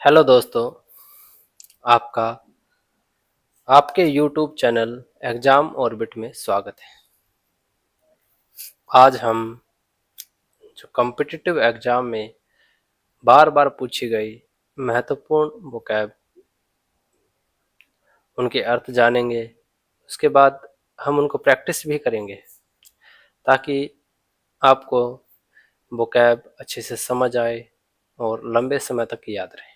Hello दोस्तों, आपका आपके YouTube चैनल एग्जाम ऑर्बिट में स्वागत है। आज हम जो कॉम्पिटिटिव एग्जाम में बार बार पूछी गई महत्वपूर्ण वोकैब उनके अर्थ जानेंगे। उसके बाद हम उनको प्रैक्टिस भी करेंगे ताकि आपको वोकैब अच्छे से समझ आए और लंबे समय तक याद रहे।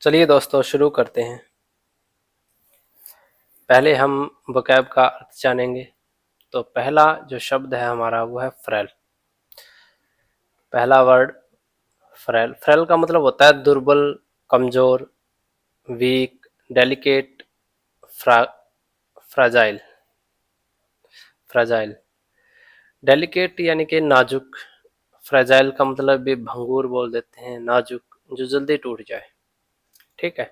चलिए दोस्तों, शुरू करते हैं। पहले हम वोकैब का अर्थ जानेंगे। तो पहला जो शब्द है हमारा वो है फ्रेल। पहला वर्ड फ्रेल। फ्रेल का मतलब होता है दुर्बल, कमजोर, weak, delicate, fragile. Fragile, delicate यानी कि नाजुक। फ्राजाइल का मतलब भी भंगूर बोल देते हैं, नाजुक, जो जल्दी टूट जाए। ठीक है।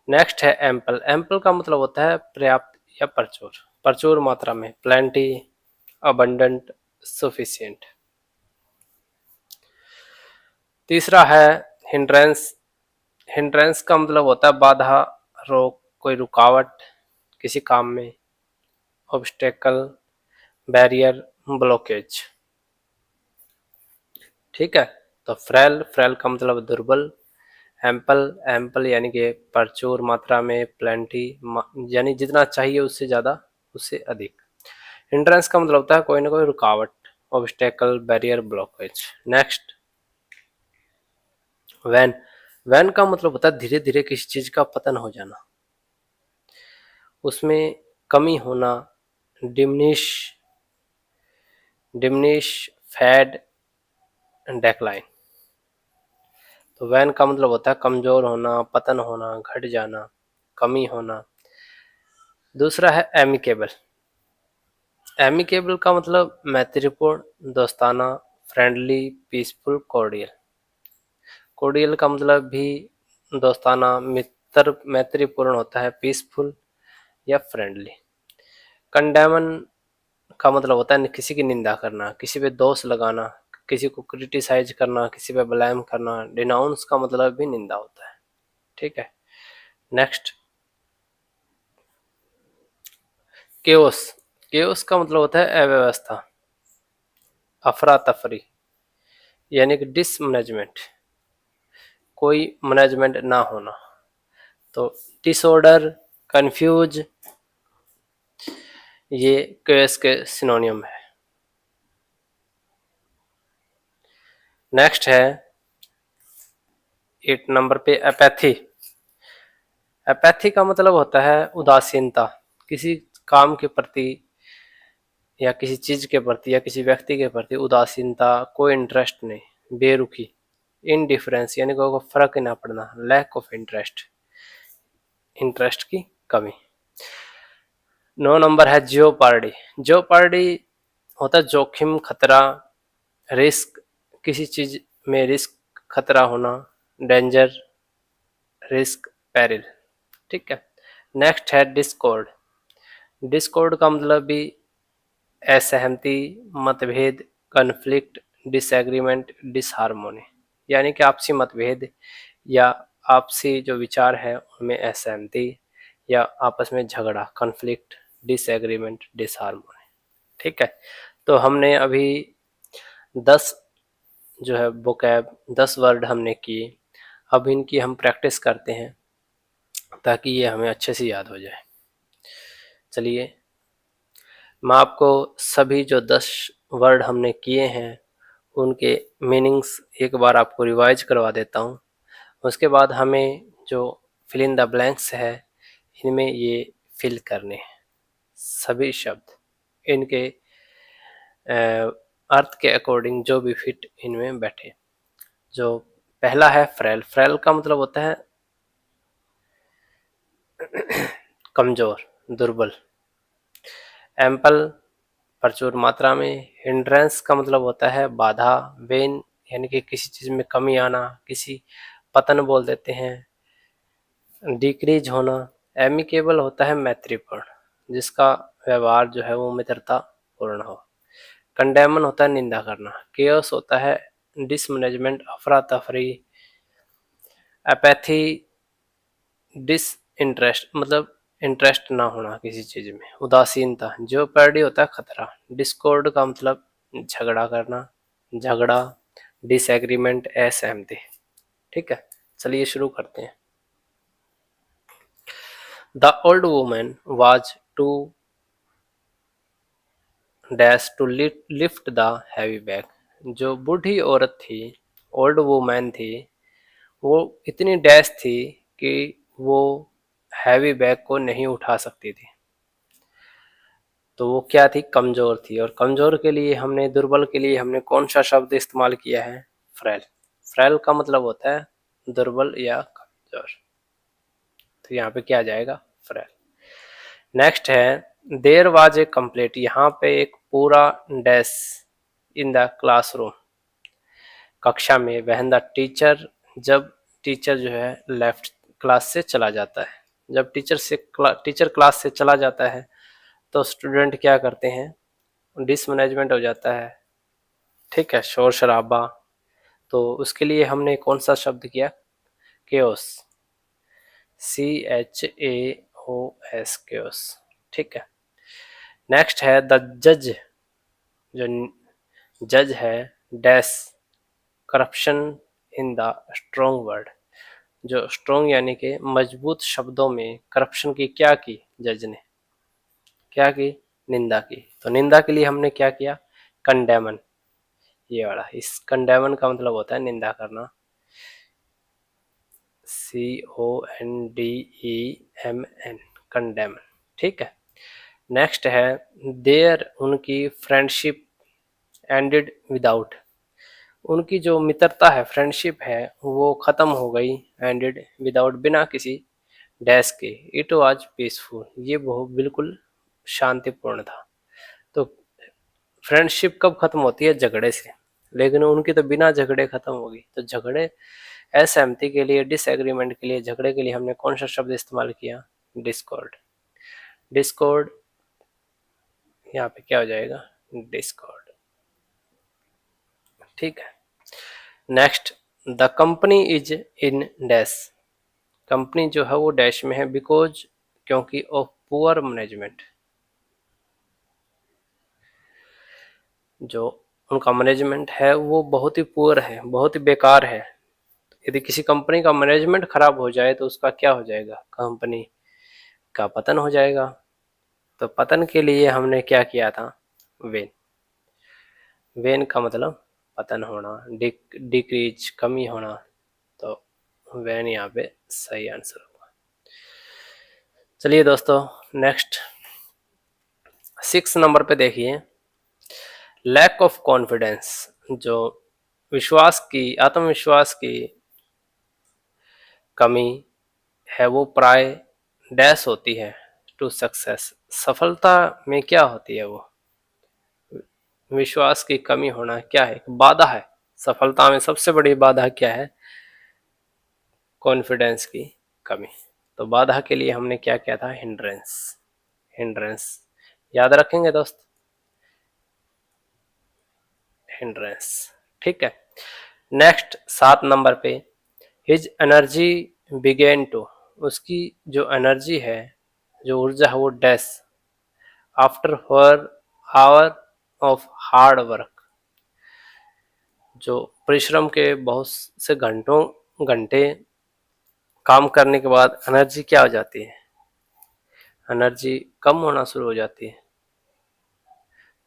नेक्स्ट है एम्पल। एम्पल का मतलब होता है पर्याप्त या प्रचुर, प्रचुर मात्रा में, प्लेंटी, अबंडेंट, सफिशिएंट। तीसरा है हिंड्रेंस। हिंड्रेंस का मतलब होता है बाधा, रोक, कोई रुकावट किसी काम में। Obstacle, barrier, blockage. ठीक है। तो फ्रेल, फ्रेल का मतलब दुर्बल। एम्पल, एम्पल यानी कि प्रचुर मात्रा में, प्लेंटी यानी जितना चाहिए उससे ज़्यादा, उससे अधिक। हिंड्रेंस का मतलब होता है कोई ना कोई रुकावट, obstacle, barrier, blockage. Next, van. Van का मतलब होता है धीरे धीरे किसी चीज का पतन हो जाना, उसमें कमी होना, डिमनिश, डिमनिश, फैड, डेक्लाइन। तो वैन का मतलब होता है कमजोर होना, पतन होना, घट जाना, कमी होना। दूसरा है एमिकेबल। एमिकेबल का मतलब मैत्रीपूर्ण, दोस्ताना, फ्रेंडली, पीसफुल, कॉर्डियल। कॉर्डियल का मतलब भी दोस्ताना, मित्र, मैत्रीपूर्ण होता है, पीसफुल या फ्रेंडली। कंडेमन का मतलब होता है किसी की निंदा करना, किसी पे दोष लगाना, किसी को क्रिटिसाइज करना, किसी पे ब्लेम करना। डिनाउंस का मतलब भी निंदा होता है। ठीक है। Next, chaos. केओस का मतलब होता है अव्यवस्था, अफरा तफरी, यानी कि डिसमैनेजमेंट, कोई मैनेजमेंट ना होना। तो डिसऑर्डर, कंफ्यूज, ये केओस के सिनोनियम है। नेक्स्ट है 8 नंबर पे एपैथी। एपैथी का मतलब होता है उदासीनता, किसी काम के प्रति या किसी चीज के प्रति या किसी व्यक्ति के प्रति उदासीनता, कोई इंटरेस्ट नहीं, बेरुखी। इनडिफरेंस यानी कोई को फर्क ना पड़ना, लैक ऑफ इंटरेस्ट, इंटरेस्ट की कमी। 9 नंबर है जियोपार्डी। जियोपार्डी होता है जोखिम, खतरा, रिस्क, किसी चीज में रिस्क, खतरा होना, डेंजर, रिस्क, पेरिल। ठीक है। नेक्स्ट है डिस्कॉर्ड। डिस्कॉर्ड का मतलब भी असहमति, मतभेद, कन्फ्लिक्ट, डिसएग्रीमेंट, डिसहार्मोनी, यानी कि आपसी मतभेद या आपसी जो विचार है उनमें असहमति या आपस में झगड़ा, कन्फ्लिक्ट, डिसएग्रीमेंट, डिसहार्मोनी। ठीक है। तो हमने अभी 10 जो है वोकैब, 10 वर्ड हमने किए। अब इनकी हम प्रैक्टिस करते हैं ताकि ये हमें अच्छे से याद हो जाए। चलिए, मैं आपको सभी जो 10 वर्ड हमने किए हैं उनके मीनिंग्स एक बार आपको रिवाइज करवा देता हूँ। उसके बाद हमें जो फिल इन द ब्लैंक्स है इनमें ये फिल करने हैं सभी शब्द, इनके अर्थ के अकॉर्डिंग जो भी फिट इनमें बैठे। जो पहला है फ्रेल। फ्रेल का मतलब होता है कमजोर, दुर्बल। एम्पल, प्रचुर मात्रा में। हिंड्रेंस का मतलब होता है बाधा, वेन यानी कि किसी चीज में कमी आना, किसी पतन बोल देते हैं। डिक्रीज होना। एमिकेबल होता है मैत्रीपूर्ण, जिसका व्यवहार जो है वो मित्रता पूर्ण हो। कंडेमन होता है निंदा करना। केओस होता है डिसमैनेजमेंट, अफरा तफरी, अपैथी डिसइंटरेस्ट मतलब इंटरेस्ट ना होना किसी चीज में, उदासीनता। जियोपर्डी होता है खतरा, डिस्कॉर्ड का मतलब झगड़ा करना, झगड़ा, डिसएग्रीमेंट, असहमति। ठीक है, चलिए शुरू करते हैं। The old woman was too dash to lift the heavy bag. जो बूढ़ी औरत थी, ओल्ड वुमन थी, वो इतनी डैश थी कि वो हैवी बैग को नहीं उठा सकती थी। तो वो क्या थी? कमजोर थी। और कमजोर के लिए हमने, दुर्बल के लिए हमने कौन सा शब्द इस्तेमाल किया है? फ्रेल। फ्रेल का मतलब होता है दुर्बल या कमजोर। तो यहाँ पे क्या आ जाएगा? फ्रेल। नेक्स्ट है देयर वाज ए कंप्लीट। यहाँ पे एक पूरा डैश इन द क्लासरूम, कक्षा में, वहन द टीचर, जब टीचर जो है लेफ्ट, क्लास से चला जाता है। जब टीचर क्लास से चला जाता है तो स्टूडेंट क्या करते हैं? डिसमैनेजमेंट हो जाता है। ठीक है, शोर शराबा। तो उसके लिए हमने कौन सा शब्द किया? केओस। CHAOS, chaos. ठीक है। नेक्स्ट है द जज। जो जज है dash corruption in the strong word. जो स्ट्रॉन्ग यानी कि मजबूत शब्दों में करप्शन की क्या की? जज ने क्या की? निंदा की। तो निंदा के लिए हमने क्या किया? कंडेमन। ये वाला, इस कंडेमन का मतलब होता है निंदा करना। CONDEMN, कंडेमन। ठीक है। नेक्स्ट है देयर, उनकी फ्रेंडशिप एंडेड विदाउट। उनकी जो मित्रता है, फ्रेंडशिप है, वो खत्म हो गई। एंडेड विदाउट, बिना किसी डैश के। इट वाज पीसफुल, ये बहुत बिल्कुल शांतिपूर्ण था। तो फ्रेंडशिप कब खत्म होती है? झगड़े से। लेकिन उनकी तो बिना झगड़े खत्म होगी। तो झगड़े, असहमति के लिए, डिसएग्रीमेंट के लिए, झगड़े के लिए हमने कौन सा शब्द इस्तेमाल किया? डिस्कॉर्ड। डिस्कॉर्ड, यहाँ पे क्या हो जाएगा? डिस्कॉर्ड। ठीक है। Next, the company is in dash. Company जो है वो डैश में है, बिकॉज, क्योंकि, ऑफ पुअर मैनेजमेंट। जो उनका मैनेजमेंट है वो बहुत ही पुअर है, बहुत ही बेकार है। यदि किसी कंपनी का मैनेजमेंट खराब हो जाए तो उसका क्या हो जाएगा? कंपनी का पतन हो जाएगा। तो पतन के लिए हमने क्या किया था? वेन। वेन का मतलब पतन होना, डिक्रीज, कमी होना। तो वेन यहाँ पे सही आंसर होगा। चलिए दोस्तों, नेक्स्ट 6 नंबर पे देखिए। Lack of confidence. जो विश्वास की, आत्मविश्वास की कमी है, वो प्राय डैश होती है टू सक्सेस। सफलता में क्या होती है? वो विश्वास की कमी होना क्या है? बाधा है। सफलता में सबसे बड़ी बाधा क्या है? कॉन्फिडेंस की कमी। तो बाधा के लिए हमने क्या किया था? हिंड्रेंस। हिंड्रेंस याद रखेंगे दोस्त, हिंड्रेंस। ठीक है। नेक्स्ट 7 नंबर पे, हिज एनर्जी बिगेन टू। उसकी जो एनर्जी है, जो ऊर्जा है, वो dash after her hour of hard work. जो परिश्रम के बहुत से घंटे काम करने के बाद एनर्जी क्या हो जाती है? एनर्जी कम होना शुरू हो जाती है।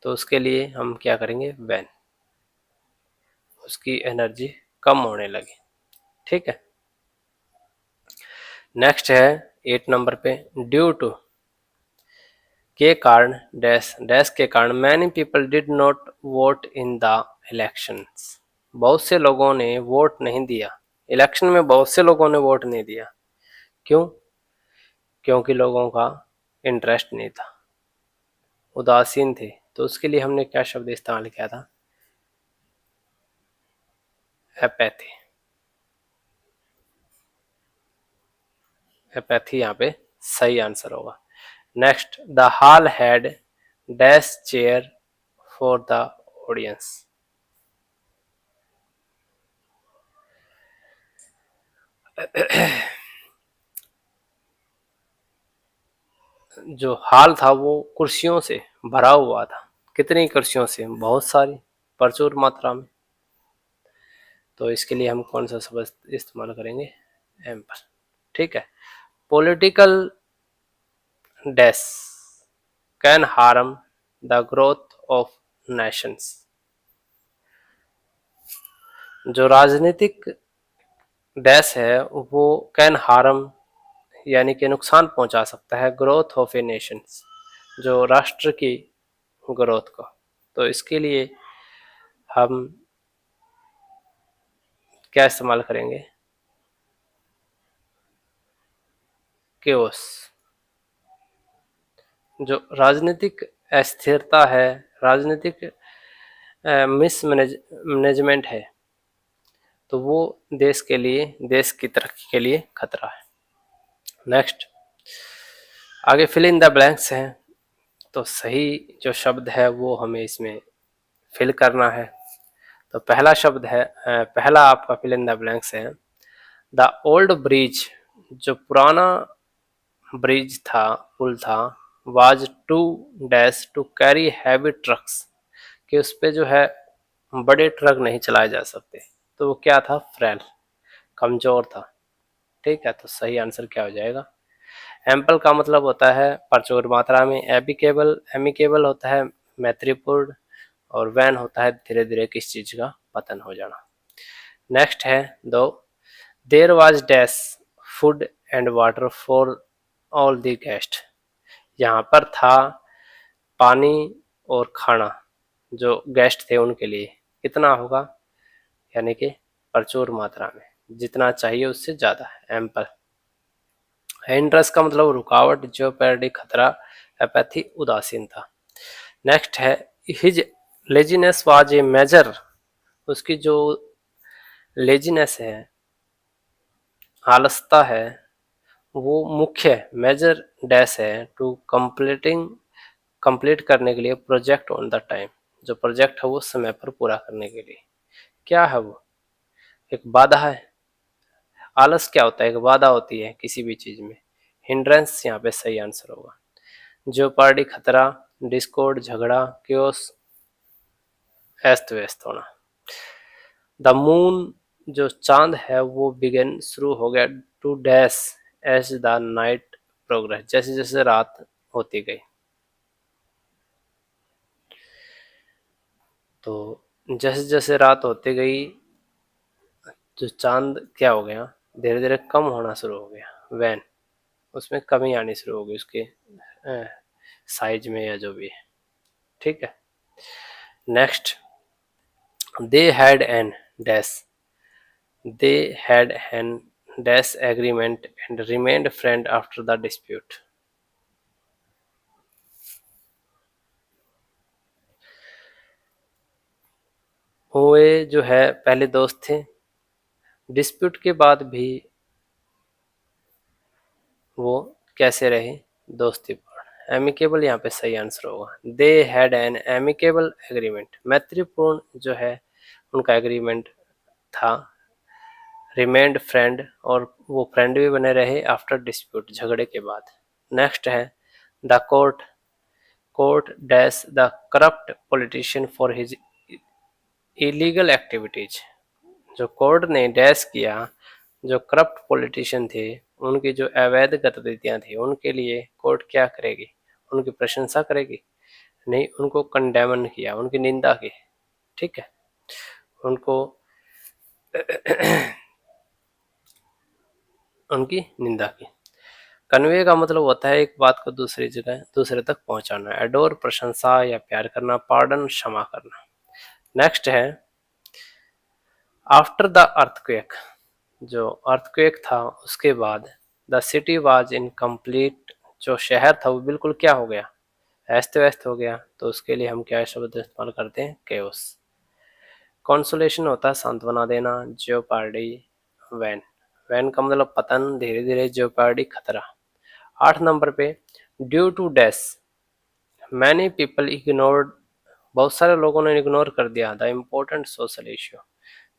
तो उसके लिए हम क्या करेंगे? व्हेन उसकी एनर्जी कम होने लगी। ठीक है। नेक्स्ट है 8 नंबर पे, ड्यू टू के कारण, डैश डैश के कारण, many people did not vote in the elections. बहुत से लोगों ने वोट नहीं दिया। इलेक्शन में बहुत से लोगों ने वोट नहीं दिया। क्यों? क्योंकि लोगों का इंटरेस्ट नहीं था, उदासीन थे। तो उसके लिए हमने क्या शब्द इस्तेमाल किया था? एपैथी। एपैथी यहाँ पे सही आंसर होगा। Next, the hall had dash chair for the audience. जो हाल था वो कुर्सियों से भरा हुआ था। कितनी कुर्सियों से? बहुत सारी, प्रचुर मात्रा में। तो इसके लिए हम कौन सा शब्द इस्तेमाल करेंगे? एम्पल। ठीक है। Political dash can harm the growth of Nations. जो राजनीतिक डैश है वो कैन हार्म यानी कि नुकसान पहुंचा सकता है ग्रोथ ऑफ ए नेशन, जो राष्ट्र की ग्रोथ को। तो इसके लिए हम क्या इस्तेमाल करेंगे? केओस। जो राजनीतिक अस्थिरता है, राजनीतिक मिस मैनेजमेंट है, तो वो देश के लिए, देश की तरक्की के लिए खतरा है। नेक्स्ट, आगे फिल इन द ब्लैंक्स हैं। तो सही जो शब्द है वो हमें इसमें फिल करना है। तो पहला शब्द है, पहला आपका फिल इन द ब्लैंक्स है, द ओल्ड ब्रिज। जो पुराना ब्रिज था, पुल था, was too dash to carry heavy trucks, कि उस पे जो है बड़े ट्रक नहीं चलाए जा सकते। तो वो क्या था? फ्रेल, कमजोर था। ठीक है, तो सही आंसर क्या हो जाएगा? एम्पल का मतलब होता है प्रचुर मात्रा में, एबिकेबल, एमिकेबल होता है मैत्रीपूर्ण, और वैन होता है धीरे धीरे किस चीज का पतन हो जाना। नेक्स्ट है दो, there was dash food and water for all the guest. यहाँ पर था पानी और खाना जो गेस्ट थे उनके लिए। कितना होगा? यानी कि प्रचुर मात्रा में, जितना चाहिए उससे ज्यादा, एम्पल। हिंड्रस का मतलब रुकावट, जियोपैडी खतरा, एपैथी उदासीनता। नेक्स्ट है his laziness was a major. उसकी जो लेजीनेस है, आलसता है, वो मुख्य मेजर डैश है टू कंप्लीट करने के लिए प्रोजेक्ट ऑन द टाइम। जो प्रोजेक्ट है वो समय पर पूरा करने के लिए। क्या है वो? एक बाधा है। आलस क्या होता है? एक बाधा होती है किसी भी चीज में। हिंड्रेंस यहाँ पे सही आंसर होगा। जियोपार्डी खतरा, डिस्कॉर्ड झगड़ा, क्योस अस्त व्यस्त होना। द मून जो चांद है वो बिगन शुरू हो गया to dash as the night progress, जैसे जैसे रात होती गई। तो जैसे जैसे रात होती गई, जो चांद क्या हो गया? धीरे धीरे कम होना शुरू हो गया। वैन, उसमें कमी आनी शुरू हो गई उसके साइज में या जो भी है। ठीक है। Next, they had an dash, they had an dash agreement and remained friend after the dispute. वे जो है पहले दोस्त थे, डिस्प्यूट के बाद भी वो कैसे रहे? दोस्तीपूर्ण, एमिकेबल यहाँ पे सही आंसर होगा। दे हैड एन एमिकेबल एग्रीमेंट, मैत्रीपूर्ण जो है उनका एग्रीमेंट था। रिमेंड फ्रेंड, और वो फ्रेंड भी बने रहे आफ्टर डिस्प्यूट, झगड़े के बाद। नेक्स्ट है the court, court dash the corrupt politician for his illegal activities. जो कोर्ट ने डैश किया जो करप्ट पॉलिटिशियन थे, उनकी जो अवैध गतिविधियां थी, उनके लिए कोर्ट क्या करेगी? उनकी प्रशंसा करेगी? नहीं, उनको कंडेमन किया, उनकी निंदा की। ठीक है, उनको उनकी निंदा की। कन्वे का मतलब होता है एक बात को दूसरी जगह, दूसरे तक पहुंचाना। एडोर प्रशंसा या प्यार करना, पार्डन क्षमा करना। नेक्स्ट है आफ्टर द अर्थक्वेक। जो अर्थक्वेक था उसके बाद the city was in complete, जो शहर था वो बिल्कुल क्या हो गया? अस्त व्यस्त हो गया। तो उसके लिए हम क्या शब्द इस्तेमाल करते हैं? केओस। कॉन्सोलेशन होता है सांत्वना देना, जियोपार्डी, वैन, वैन का मतलब पतन, धीरे धीरे, जियोपार्डी खतरा। 8 नंबर पे, due to dash many people ignored, बहुत सारे लोगों ने इग्नोर कर दिया द इम्पोर्टेंट सोशल इश्यू,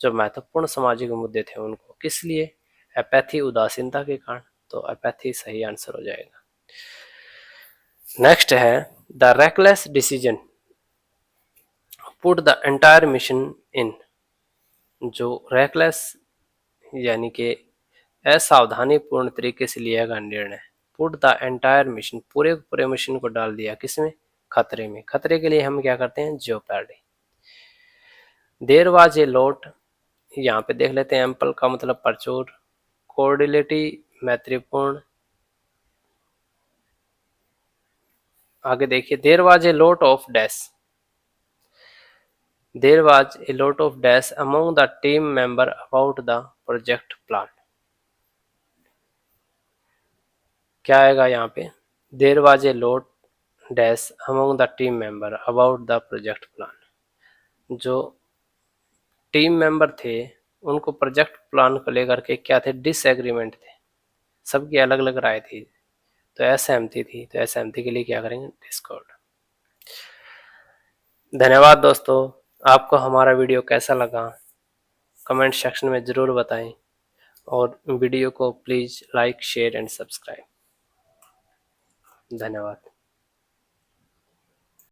जो महत्वपूर्ण सामाजिक मुद्दे थे उनको। किस लिए? एपैथी उदासीनता के कारण, तो एपैथी सही आंसर हो जाएगा। नेक्स्ट है the reckless decision put the entire mission in. जो रेकलेस यानी कि असावधानी पूर्ण तरीके से लिया गया निर्णय, पुट द एंटायर मिशन पूरे पूरे मिशन को डाल दिया किसमें, खतरे में। खतरे के लिए हम क्या करते हैं, jeopardy. There was a lot, यहाँ पे देख लेते हैं एम्पल का मतलब प्रचुर, कोर्डिलिटी मैत्रीपूर्ण। आगे देखिए there was a lot of dash, there was a lot of dash among the team member about the project plan. क्या आएगा यहाँ पे, there was a lot dash among the team member about the project plan. जो team member थे उनको project plan को लेकर के क्या थे, डिसएग्रीमेंट थे, सबकी अलग अलग राय थी, तो असहमति थी। तो असहमति के लिए क्या करेंगे, डिस्कॉर्ड। धन्यवाद दोस्तों, आपको हमारा वीडियो कैसा लगा कमेंट सेक्शन में ज़रूर बताएं, और वीडियो को please like share and subscribe. धन्यवाद।